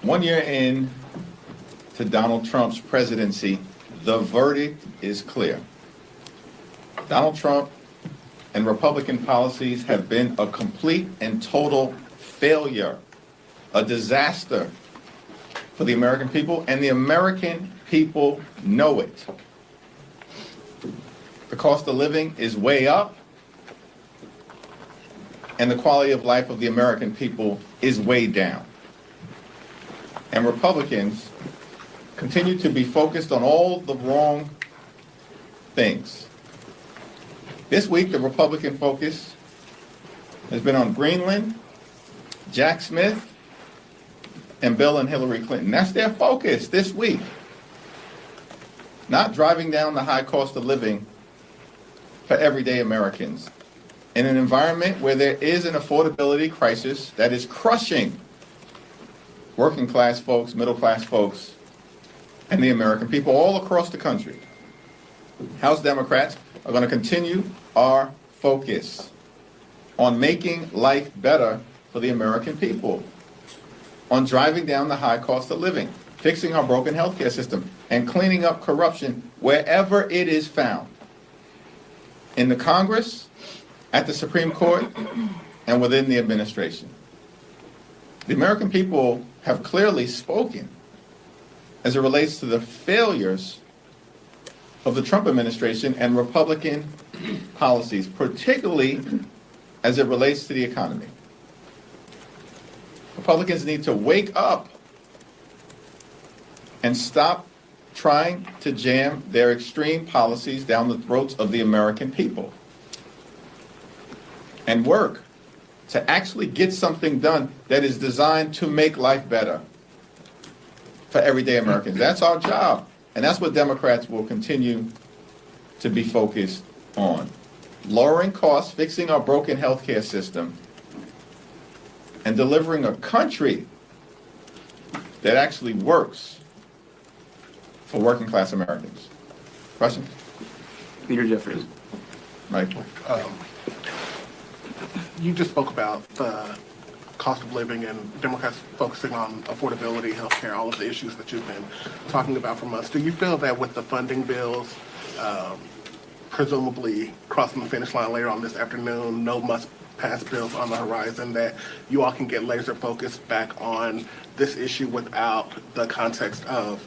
1 year in to Donald Trump's presidency, the verdict is clear. Donald Trump and Republican policies have been a complete and total failure, a disaster for the American people, and the American people know it. The cost of living is way up, and the quality of life of the American people is way down. And Republicans continue to be focused on all the wrong things. This week, the Republican focus has been on Greenland, Jack Smith, and Bill and Hillary Clinton. That's their focus this week. Not driving down the high cost of living for everyday Americans in an environment where there is an affordability crisis that is crushing working class folks, middle class folks, and the American people all across the country. House Democrats are going to continue our focus on making life better for the American people, on driving down the high cost of living, fixing our broken healthcare system, and cleaning up corruption wherever it is found. In the Congress, at the Supreme Court, and within the administration. The American people have clearly spoken as it relates to the failures of the Trump administration and Republican policies, particularly as it relates to the economy. Republicans need to wake up and stop trying to jam their extreme policies down the throats of the American people and work to actually get something done that is designed to make life better for everyday Americans. That's our job, and that's what Democrats will continue to be focused on. Lowering costs, fixing our broken healthcare system, and delivering a country that actually works for working class Americans. Question? Peter Jeffries. Mike. You just spoke about the cost of living and Democrats focusing on affordability, healthcare, all of the issues that you've been talking about for months. Do you feel that with the funding bills presumably crossing the finish line later on this afternoon, no must-pass bills on the horizon, that you all can get laser focused back on this issue without the context of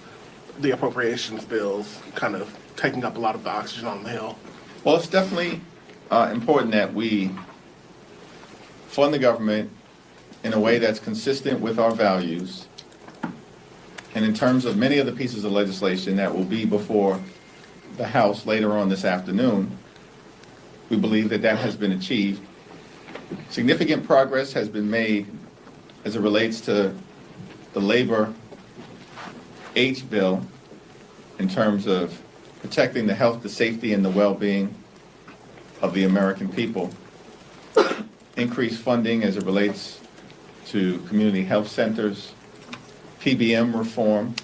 the appropriations bills kind of taking up a lot of the oxygen on the Hill? Well, it's definitely important that we fund the government in a way that's consistent with our values. And in terms of many of the pieces of legislation that will be before the House later on this afternoon, we believe that that has been achieved. Significant progress has been made as it relates to the labor H bill in terms of protecting the health, the safety, and the well-being of the American people. Increased funding as it relates to community health centers, PBM reform,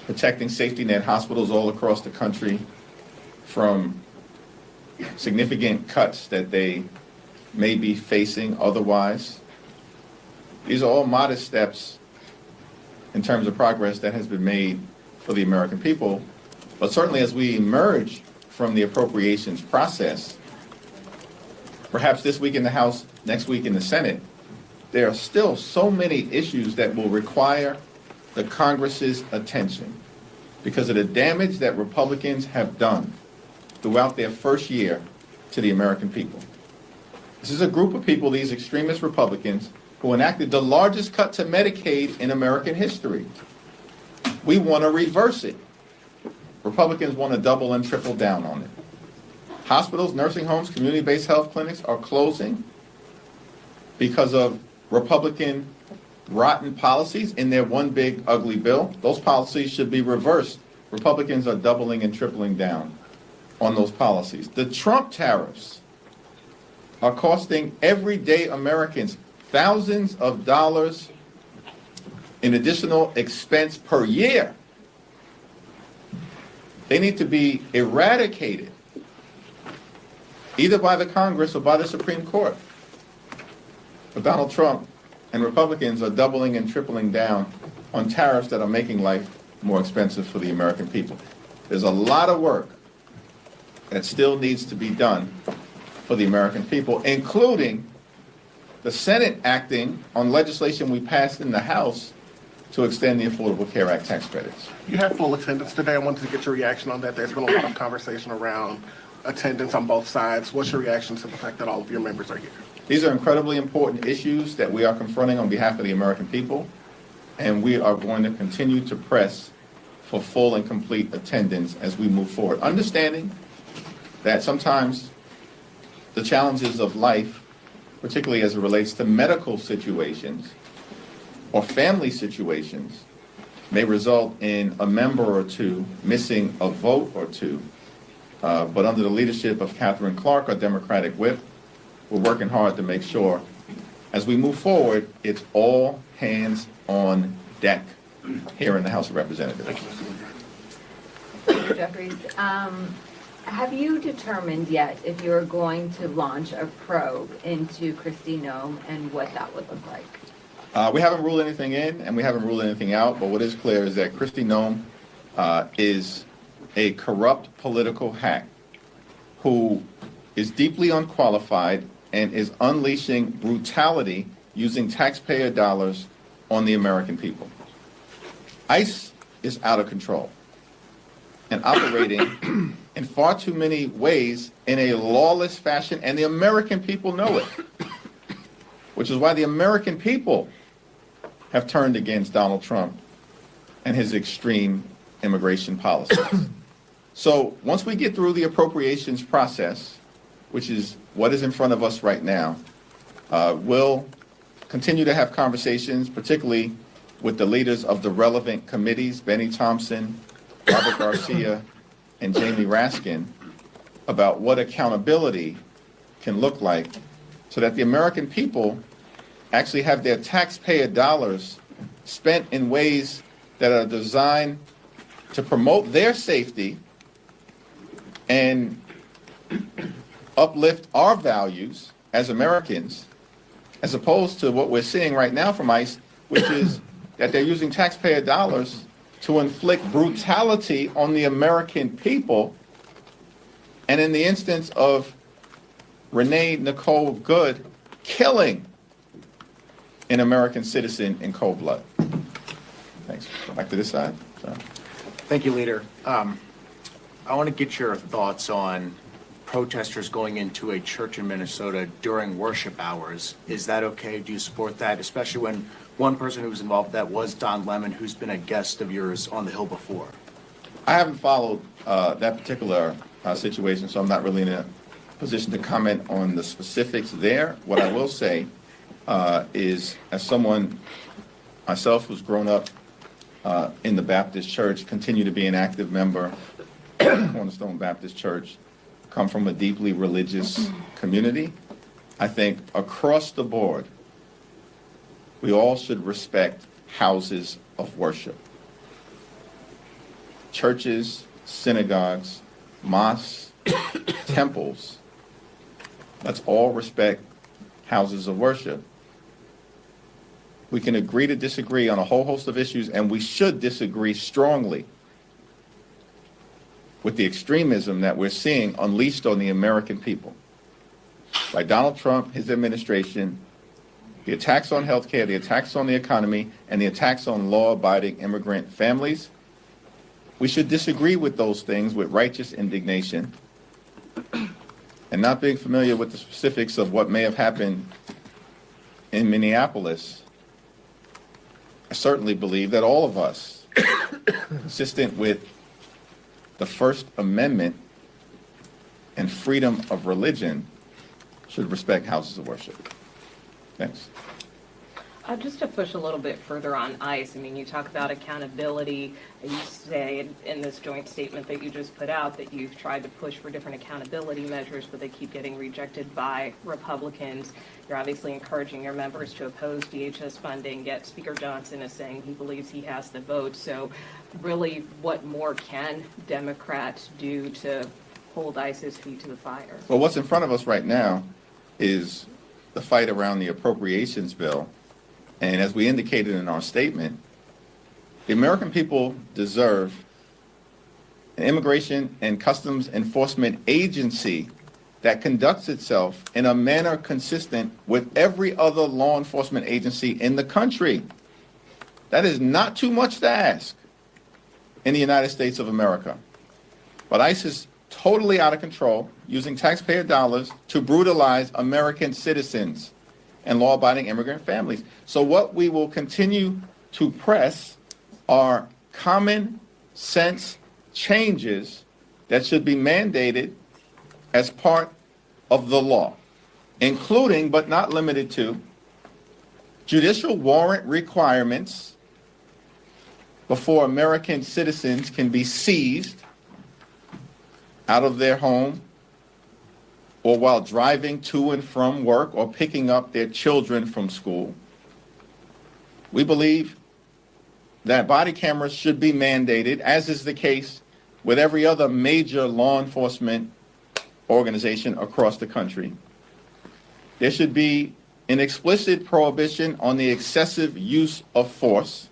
protecting safety net hospitals all across the country from significant cuts that they may be facing otherwise. These are all modest steps in terms of progress that has been made for the American people. But certainly as we emerge from the appropriations process, perhaps this week in the House, next week in the Senate, there are still so many issues that will require the Congress's attention because of the damage that Republicans have done throughout their first year to the American people. This is a group of people, these extremist Republicans, who enacted the largest cut to Medicaid in American history. We want to reverse it. Republicans want to double and triple down on it. Hospitals, nursing homes, community-based health clinics are closing because of Republican rotten policies in their one big ugly bill. Those policies should be reversed. Republicans are doubling and tripling down on those policies. The Trump tariffs are costing everyday Americans thousands of dollars in additional expense per year. They need to be eradicated, either by the Congress or by the Supreme Court. But Donald Trump and Republicans are doubling and tripling down on tariffs that are making life more expensive for the American people. There's a lot of work that still needs to be done for the American people, including the Senate acting on legislation we passed in the House to extend the Affordable Care Act tax credits. You had full attendance today. I wanted to get your reaction on that. There's been a lot of conversation around attendance on both sides. What's your reaction to the fact that all of your members are here? These are incredibly important issues that we are confronting on behalf of the American people, and we are going to continue to press for full and complete attendance as we move forward, understanding that sometimes the challenges of life, particularly as it relates to medical situations or family situations, may result in a member or two missing a vote or two. But under the leadership of Catherine Clark, our Democratic whip, we're working hard to make sure as we move forward, it's all hands on deck here in the House of Representatives. Mr. Jeffries, have you determined yet if you're going to launch a probe into Kristi Noem and what that would look like? We haven't ruled anything in and we haven't ruled anything out, but what is clear is that Kristi Noem is a corrupt political hack who is deeply unqualified and is unleashing brutality using taxpayer dollars on the American people. ICE is out of control and operating in far too many ways in a lawless fashion, and the American people know it, which is why the American people have turned against Donald Trump and his extreme immigration policies. So once we get through the appropriations process, which is what is in front of us right now, we'll continue to have conversations, particularly with the leaders of the relevant committees, Benny Thompson, Robert Garcia, and Jamie Raskin, about what accountability can look like so that the American people actually have their taxpayer dollars spent in ways that are designed to promote their safety and uplift our values as Americans, as opposed to what we're seeing right now from ICE, which is that they're using taxpayer dollars to inflict brutality on the American people. And in the instance of Renee Good, killing an American citizen in cold blood. Thanks. Go back to this side. So. Thank you, Leader. I want to get your thoughts on protesters going into a church in Minnesota during worship hours. Is that okay? Do you support that? Especially when one person who was involved with that was Don Lemon, who's been a guest of yours on the Hill before. I haven't followed that particular situation, so I'm not really in a position to comment on the specifics there. What I will say is, as someone myself who's grown up in the Baptist Church, continue to be an active member of Cornerstone Baptist Church, come from a deeply religious community, I think across the board, we all should respect houses of worship. Churches, synagogues, mosques, temples, let's all respect houses of worship. We can agree to disagree on a whole host of issues, and we should disagree strongly with the extremism that we're seeing unleashed on the American people by Donald Trump, his administration, the attacks on healthcare, the attacks on the economy, and the attacks on law-abiding immigrant families. We should disagree with those things with righteous indignation, and not being familiar with the specifics of what may have happened in Minneapolis, I certainly believe that all of us, consistent with the First Amendment and freedom of religion, should respect houses of worship. Thanks. Just to push a little bit further on ICE, I mean, you talk about accountability. You say in this joint statement that you just put out that you've tried to push for different accountability measures, but they keep getting rejected by Republicans. You're obviously encouraging your members to oppose DHS funding, yet Speaker Johnson is saying he believes he has the vote. So really, what more can Democrats do to hold ICE's feet to the fire? Well, what's in front of us right now is the fight around the Appropriations bill. And as we indicated in our statement, the American people deserve an immigration and customs enforcement agency that conducts itself in a manner consistent with every other law enforcement agency in the country. That is not too much to ask in the United States of America. But ICE is totally out of control, using taxpayer dollars to brutalize American citizens and law-abiding immigrant families. So what we will continue to press are common sense changes that should be mandated as part of the law, including but not limited to judicial warrant requirements before American citizens can be seized out of their home or while driving to and from work or picking up their children from school. We believe that body cameras should be mandated, as is the case with every other major law enforcement organization across the country. There should be an explicit prohibition on the excessive use of force,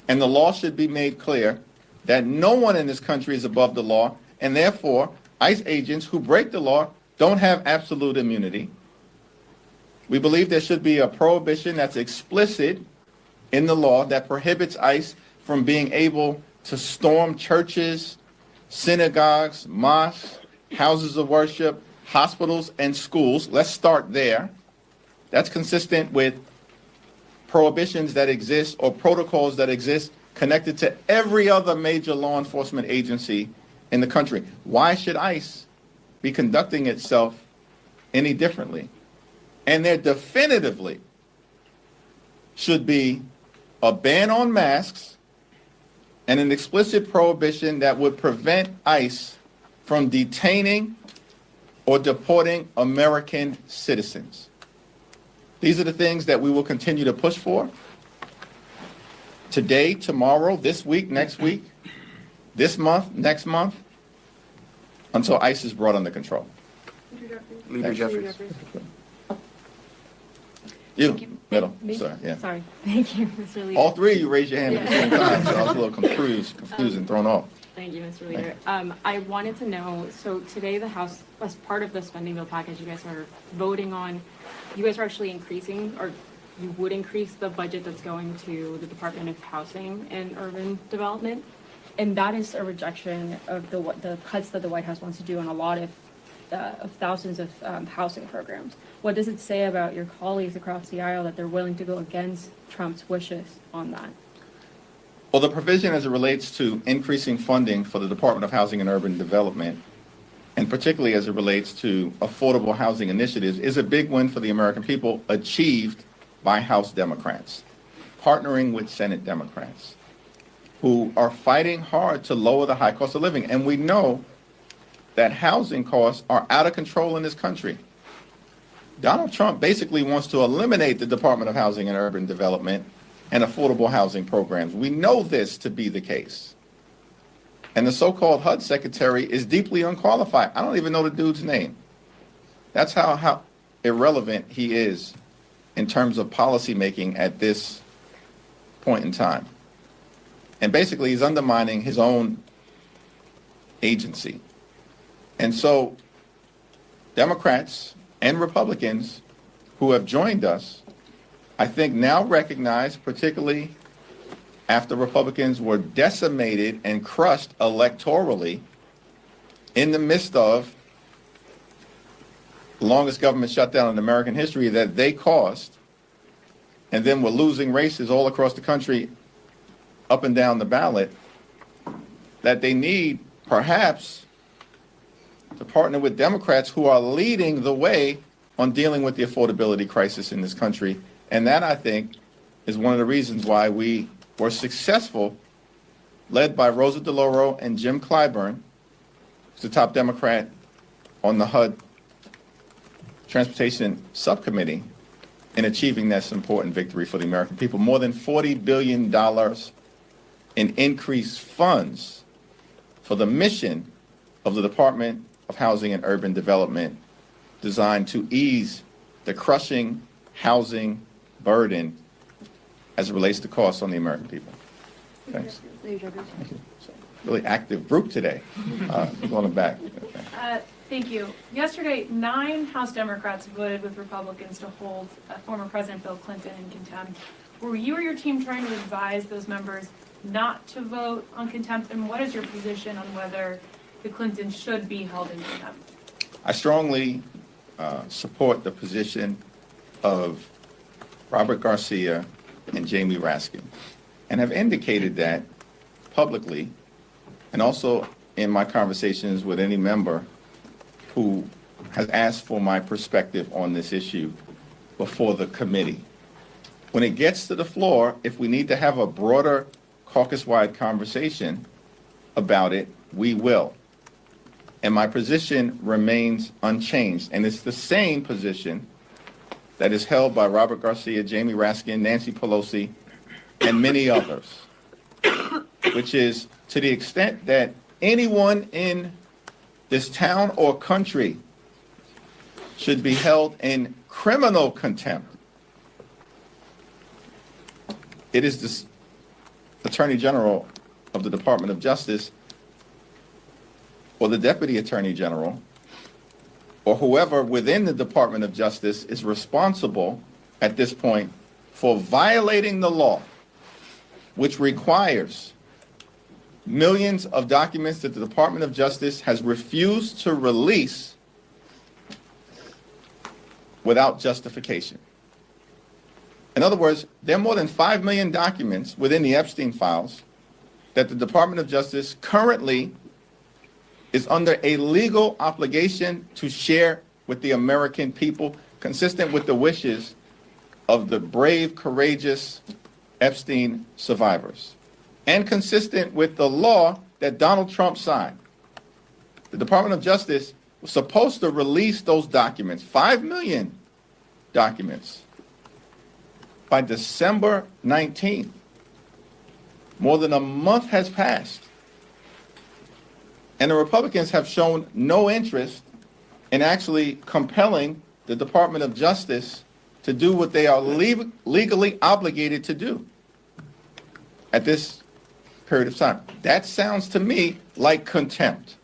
and the law should be made clear that no one in this country is above the law, and therefore ICE agents who break the law don't have absolute immunity. We believe there should be a prohibition that's explicit in the law that prohibits ICE from being able to storm churches, synagogues, mosques, houses of worship, hospitals, and schools. Let's start there. That's consistent with prohibitions that exist or protocols that exist connected to every other major law enforcement agency in the country. Why should ICE be conducting itself any differently? And there definitively should be a ban on masks and an explicit prohibition that would prevent ICE from detaining or deporting American citizens. These are the things that we will continue to push for today, tomorrow, this week, next week, this month, next month, until ICE is brought under control. Leader Jeffries. You, middle, sorry, yeah. Sorry. Thank you, Mr. Leader. All three of you raised your hand at the same time, so I was a little confused and thrown off. Thank you, Mr. Leader. I wanted to know, so today the House, as part of the spending bill package you guys are voting on, you guys are actually increasing, or you would increase the budget that's going to the Department of Housing and Urban Development. And that is a rejection of the cuts that the White House wants to do on a lot of thousands of housing programs. What does it say about your colleagues across the aisle that they're willing to go against Trump's wishes on that? Well, the provision as it relates to increasing funding for the Department of Housing and Urban Development, and particularly as it relates to affordable housing initiatives, is a big win for the American people, achieved by House Democrats, partnering with Senate Democrats, who are fighting hard to lower the high cost of living. And we know that housing costs are out of control in this country. Donald Trump basically wants to eliminate the Department of Housing and Urban Development and affordable housing programs. We know this to be the case. And the so-called HUD secretary is deeply unqualified. I don't even know the dude's name. That's how irrelevant he is in terms of policy making at this point in time. And basically, he's undermining his own agency. And so Democrats and Republicans who have joined us, I think now recognize, particularly after Republicans were decimated and crushed electorally in the midst of the longest government shutdown in American history, that they caused, and then we're losing races all across the country, up and down the ballot, that they need perhaps to partner with Democrats who are leading the way on dealing with the affordability crisis in this country. And that, I think, is one of the reasons why we were successful, led by Rosa DeLauro and Jim Clyburn, who's the top Democrat on the HUD Transportation Subcommittee, in achieving this important victory for the American people. More than $40 billion in increased funds for the mission of the Department of Housing and Urban Development, designed to ease the crushing housing burden as it relates to costs on the American people. Thanks. Thank you. So, really active group today. Going back. Okay. Thank you. Yesterday, 9 House Democrats voted with Republicans to hold former President Bill Clinton in contempt. Were you or your team trying to advise those members not to vote on contempt? And what is your position on whether the Clintons should be held in contempt? I strongly support the position of Robert Garcia and Jamie Raskin, and have indicated that publicly, and also in my conversations with any member who has asked for my perspective on this issue before the committee. When it gets to the floor, if we need to have a broader caucus-wide conversation about it, we will. And my position remains unchanged, and it's the same position that is held by Robert Garcia, Jamie Raskin, Nancy Pelosi, and many others, which is, to the extent that anyone in this town or country should be held in criminal contempt, it is the Attorney General of the Department of Justice, or the Deputy Attorney General, or whoever within the Department of Justice is responsible at this point for violating the law, which requires millions of documents that the Department of Justice has refused to release without justification. In other words, there are more than 5 million documents within the Epstein files that the Department of Justice currently is under a legal obligation to share with the American people, consistent with the wishes of the brave, courageous Epstein survivors, and consistent with the law that Donald Trump signed. The Department of Justice was supposed to release those documents, 5 million documents, by December 19th. More than a month has passed. And the Republicans have shown no interest in actually compelling the Department of Justice to do what they are legally obligated to do at this period of time. That sounds to me like contempt.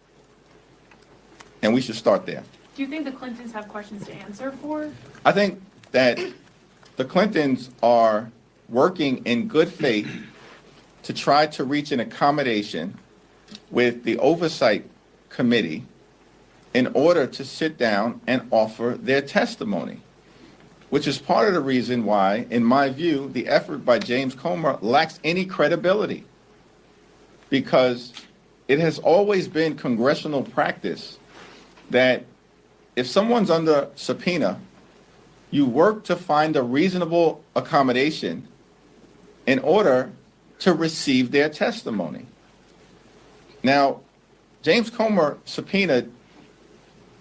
And we should start there. Do you think the Clintons have questions to answer for? I think that the Clintons are working in good faith to try to reach an accommodation with the Oversight Committee in order to sit down and offer their testimony, which is part of the reason why, in my view, the effort by James Comer lacks any credibility, because it has always been congressional practice that if someone's under subpoena, you work to find a reasonable accommodation in order to receive their testimony. Now, James Comer subpoenaed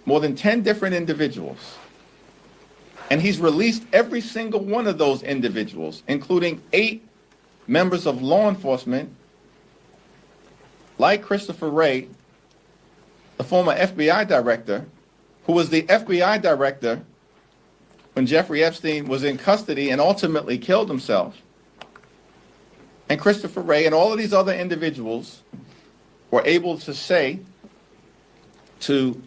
more than 10 different individuals, and he's released every single one of those individuals, including 8 members of law enforcement, like Christopher Wray, the former FBI director, who was the FBI director when Jeffrey Epstein was in custody and ultimately killed himself. And Christopher Wray and all of these other individuals were able to say to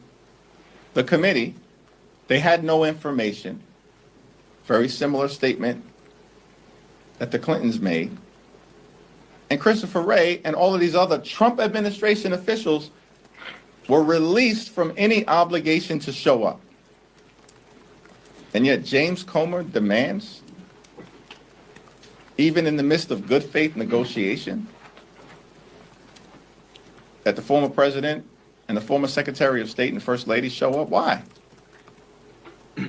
the committee they had no information. Very similar statement that the Clintons made. And Christopher Wray and all of these other Trump administration officials were released from any obligation to show up. And yet James Comer demands even in the midst of good faith negotiation, that the former president and the former Secretary of State and First Lady show up? Why?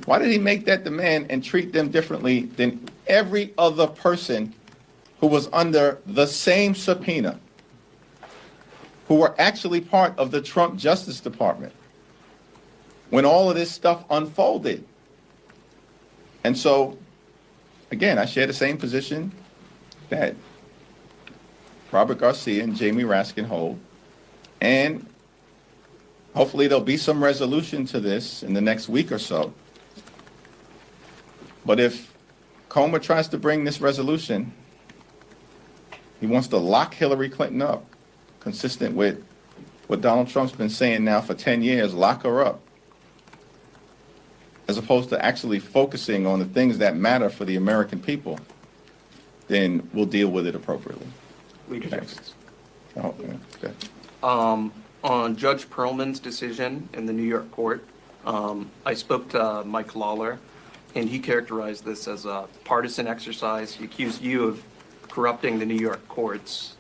Why did he make that demand and treat them differently than every other person who was under the same subpoena, who were actually part of the Trump Justice Department when all of this stuff unfolded? And so, again, I share the same position that Robert Garcia and Jamie Raskin hold, and hopefully there'll be some resolution to this in the next week or so. But if Comer tries to bring this resolution, he wants to lock Hillary Clinton up, consistent with what Donald Trump's been saying now for 10 years, lock her up, as opposed to actually focusing on the things that matter for the American people, then we'll deal with it appropriately. Leader Thanks. Jeffries. Oh, yeah, good. On Judge Perlman's decision in the New York court, I spoke to Mike Lawler, and he characterized this as a partisan exercise. He accused you of corrupting the New York courts.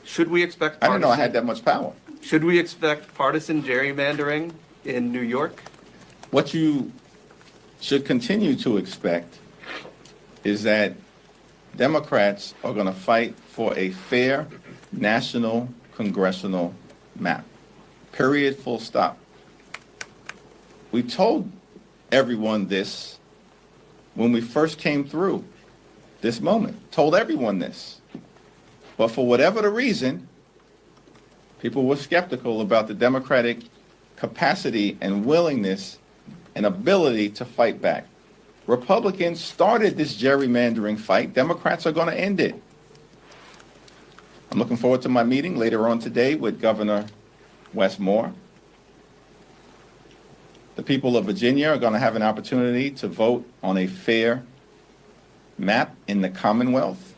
Should we expect I didn't know I had that much power. Should we expect partisan gerrymandering in New York? What you should continue to expect is that Democrats are going to fight for a fair national congressional map. Period, full stop. We told everyone this when we first came through this moment. Told everyone this. But for whatever the reason, people were skeptical about the Democratic capacity and willingness and ability to fight back. Republicans started this gerrymandering fight. Democrats are going to end it. I'm looking forward to my meeting later on today with Governor Wes Moore. The people of Virginia are going to have an opportunity to vote on a fair map in the Commonwealth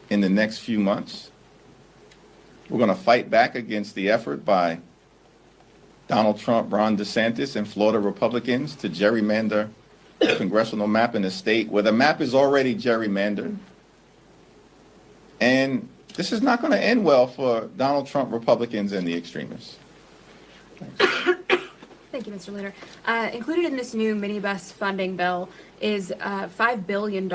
in the next few months. We're going to fight back against the effort by Donald Trump, Ron DeSantis, and Florida Republicans to gerrymander the congressional map in a state where the map is already gerrymandered. And this is not going to end well for Donald Trump Republicans and the extremists. Thanks. Thank you, Mr. Leader. Included in this new minibus funding bill is $5 billion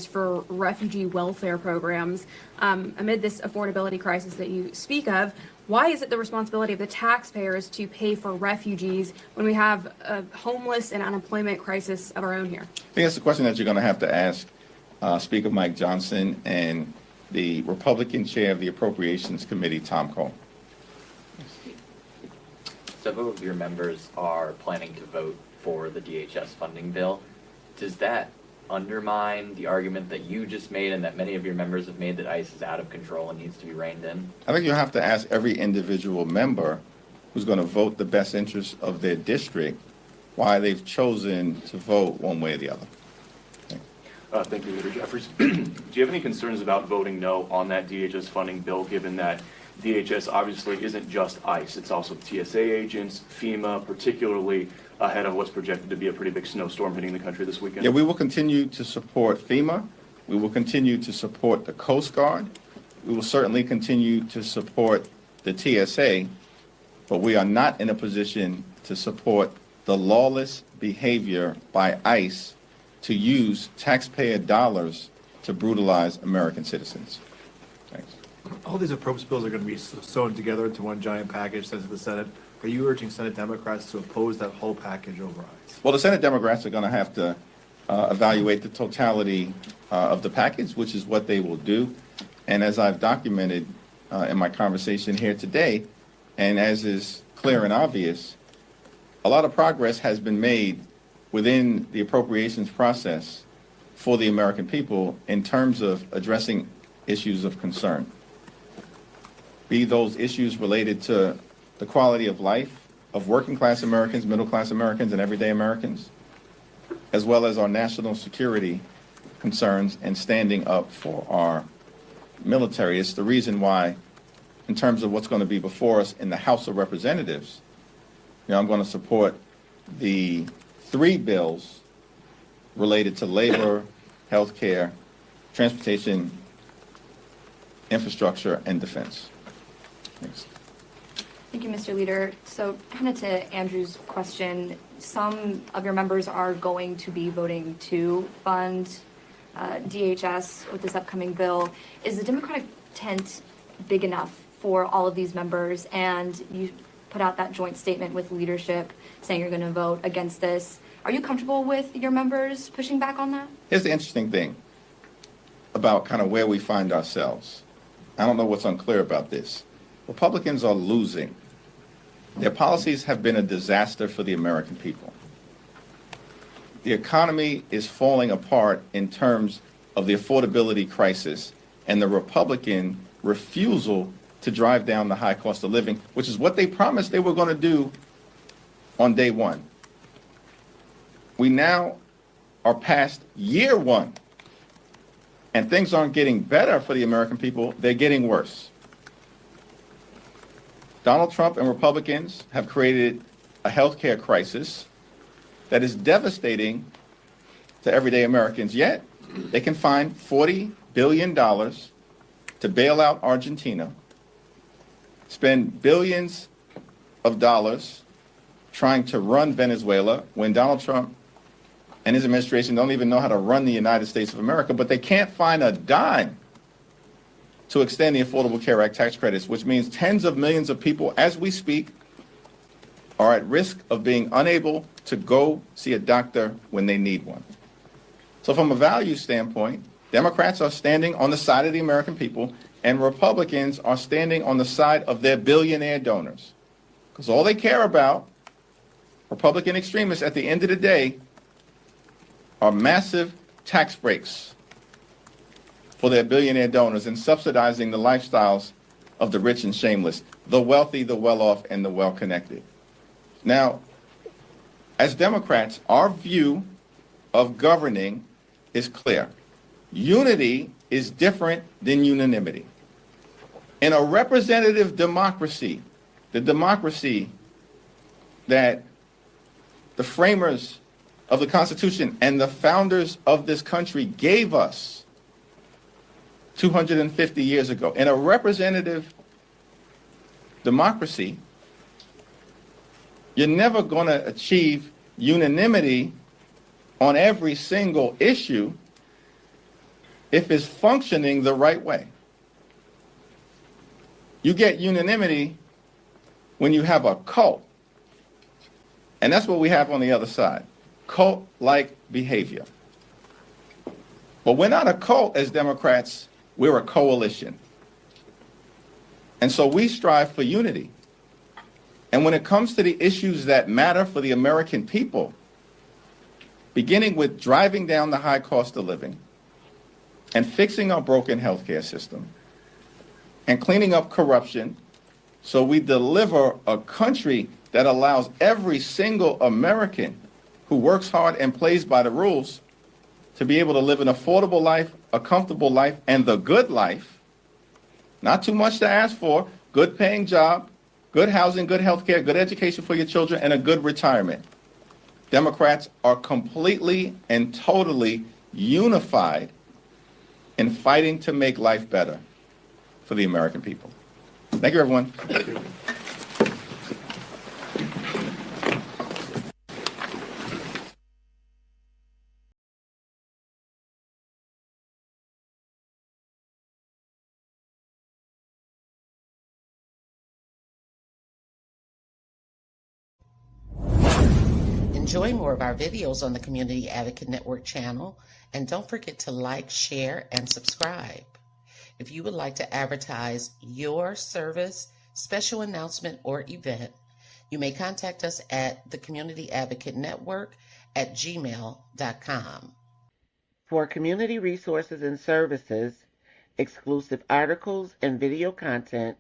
for refugee welfare programs. Amid this affordability crisis that you speak of, why is it the responsibility of the taxpayers to pay for refugees when we have a homeless and unemployment crisis of our own here? I think that's a question that you're going to have to ask Speaker Mike Johnson and the Republican chair of the Appropriations Committee, Tom Cole. Several of your members are planning to vote for the DHS funding bill. Does that undermine the argument that you just made and that many of your members have made that ICE is out of control and needs to be reined in? I think you'll have to ask every individual member who's going to vote the best interest of their district why they've chosen to vote one way or the other. Thank you, Leader Jeffries. Do you have any concerns about voting no on that DHS funding bill, given that DHS obviously isn't just ICE, it's also TSA agents, FEMA, particularly ahead of what's projected to be a pretty big snowstorm hitting the country this weekend? Yeah, we will continue to support FEMA. We will continue to support the Coast Guard. We will certainly continue to support the TSA, but we are not in a position to support the lawless behavior by ICE to use taxpayer dollars to brutalize American citizens. Thanks. All these appropriations bills are going to be sewn together into one giant package, sent to the Senate. Are you urging Senate Democrats to oppose that whole package over ICE? Well, the Senate Democrats are going to have to evaluate the totality of the package, which is what they will do. And as I've documented in my conversation here today, and as is clear and obvious, a lot of progress has been made within the appropriations process for the American people in terms of addressing issues of concern. Be those issues related to the quality of life of working class Americans, middle class Americans, and everyday Americans, as well as our national security concerns and standing up for our military. It's the reason why, in terms of what's going to be before us in the House of Representatives, I'm going to support the 3 bills related to labor, health care, transportation, infrastructure, and defense. Thanks. Thank you, Mr. Leader. So kind of to Andrew's question, some of your members are going to be voting to fund DHS with this upcoming bill. Is the Democratic tent big enough for all of these members? And you put out that joint statement with leadership saying you're going to vote against this. Are you comfortable with your members pushing back on that? Here's the interesting thing about kind of where we find ourselves. I don't know what's unclear about this. Republicans are losing. Their policies have been a disaster for the American people. The economy is falling apart in terms of the affordability crisis and the Republican refusal to drive down the high cost of living, which is what they promised they were going to do on day one. We now are past year one, and things aren't getting better for the American people, they're getting worse. Donald Trump and Republicans have created a healthcare crisis that is devastating to everyday Americans, yet they can find $40 billion to bail out Argentina, spend billions of dollars trying to run Venezuela when Donald Trump and his administration don't even know how to run the United States of America, but they can't find a dime to extend the Affordable Care Act tax credits, which means tens of millions of people, as we speak, are at risk of being unable to go see a doctor when they need one. So from a value standpoint, Democrats are standing on the side of the American people, and Republicans are standing on the side of their billionaire donors. Because all they care about, Republican extremists, at the end of the day, are massive tax breaks for their billionaire donors and subsidizing the lifestyles of the rich and shameless, the wealthy, the well-off, and the well-connected. Now, as Democrats, our view of governing is clear. Unity is different than unanimity. In a representative democracy, the democracy that the framers of the Constitution and the founders of this country gave us 250 years ago, in a representative democracy, you're never going to achieve unanimity on every single issue if it's functioning the right way. You get unanimity when you have a cult. And that's what we have on the other side, cult-like behavior. But we're not a cult as Democrats, we're a coalition. And so we strive for unity. And when it comes to the issues that matter for the American people, beginning with driving down the high cost of living and fixing our broken healthcare system and cleaning up corruption so we deliver a country that allows every single American who works hard and plays by the rules to be able to live an affordable life, a comfortable life, and the good life. Not too much to ask for, good paying job, good housing, good health care, good education for your children, and a good retirement. Democrats are completely and totally unified in fighting to make life better for the American people. Thank you, everyone. Enjoy more of our videos on the Community Advocate Network channel, and don't forget to like, share, and subscribe. If you would like to advertise your service, special announcement, or event, you may contact us at the Community Advocate Network at gmail.com. For community resources and services, exclusive articles, and video content,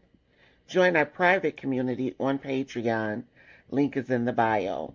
join our private community on Patreon. Link is in the bio.